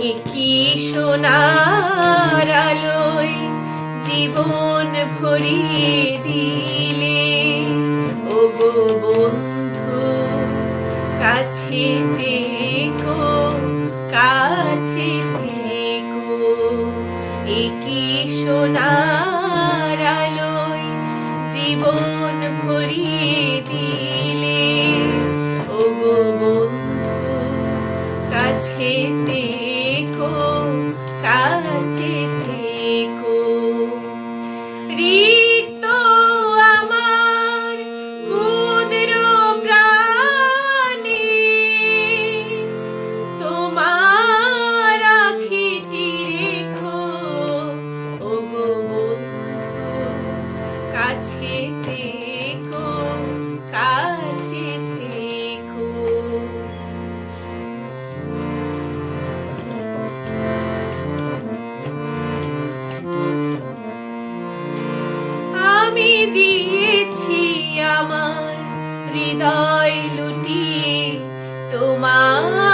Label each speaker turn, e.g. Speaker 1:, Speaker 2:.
Speaker 1: একি সোনার আলোয় জীবন ভরিয়ে দিলে, ওগো বন্ধু কাছে থেকো, কাছে থেকো। একি সোনার আলোয় জীবন ভরিয়ে দিলে, ওগো বন্ধু কাছে থেকো, কাছে থেকো। রিক্ত আমার ক্ষুদ্র প্রাণে তোমার আখিটি রেখো, ওগো বন্ধু কাছে থেকো, কাছে থেকো। আমি দিয়েছি আমার হৃদয় লুটিয়ে তোমার